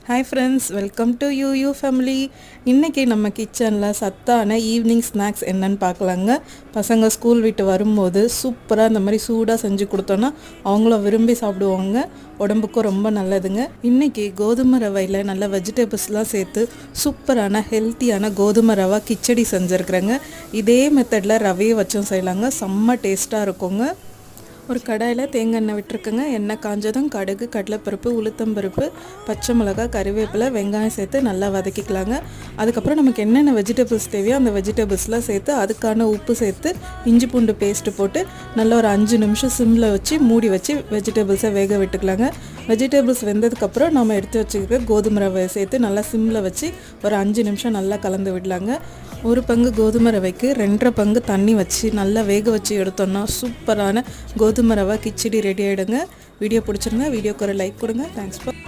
Hi friends, welcome to you family. இன்றைக்கி நம்ம கிச்சனில் சத்தான ஈவினிங் ஸ்நாக்ஸ் என்னன்னு பார்க்கலாங்க. பசங்க ஸ்கூல் விட்டு வரும்போது சூப்பராக இந்த மாதிரி சூடாக செஞ்சு கொடுத்தோன்னா அவங்களும் விரும்பி சாப்பிடுவாங்க. உடம்புக்கும் ரொம்ப நல்லதுங்க. இன்றைக்கி கோதுமை ரவையில் நல்ல வெஜிடபிள்ஸ்லாம் சேர்த்து சூப்பரான ஹெல்த்தியான கோதுமை ரவை கிச்சடி செஞ்சுருக்குறேங்க. இதே மெத்தடில் ரவையை வச்சும் செய்யலாங்க. செம்ம டேஸ்ட்டாக இருக்குங்க. ஒரு கடாயில் தேங்காய் எண்ணெய் விட்டுருக்குங்க. எண்ணெய் காஞ்சதும் கடுகு, கடலைப்பருப்பு, உளுத்தம்பருப்பு, பச்சை மிளகாய், கறிவேப்பிலை, வெங்காயம் சேர்த்து நல்லா வதக்கிக்கலாங்க. அதுக்கப்புறம் நமக்கு என்னென்ன வெஜிடபிள்ஸ் தேவையோ அந்த வெஜிடபிள்ஸ்லாம் சேர்த்து அதுக்கான உப்பு சேர்த்து இஞ்சி பூண்டு பேஸ்ட்டு போட்டு நல்லா ஒரு 5 நிமிஷம் சிம்மில் வச்சு மூடி வச்சு வெஜிடபிள்ஸை வேக விட்டுக்கலாங்க. வெஜிடபிள்ஸ் வெந்ததுக்கப்புறம் நம்ம எடுத்து வச்சுக்கிற கோதுமை ரவையை சேர்த்து நல்லா சிம்மில் வச்சு ஒரு 5 நிமிஷம் நல்லா கலந்து விடலாங்க. ஒரு பங்கு கோதுமை ரவைக்கு 2.5 பங்கு தண்ணி வச்சு நல்லா வேக வச்சு எடுத்தோன்னா சூப்பரான கோதுமை ரவை கிச்சடி ரெடி ஆகிடுங்க. வீடியோ பிடிச்சிருங்க. வீடியோக்கு ஒரு லைக் கொடுங்க. Thanks for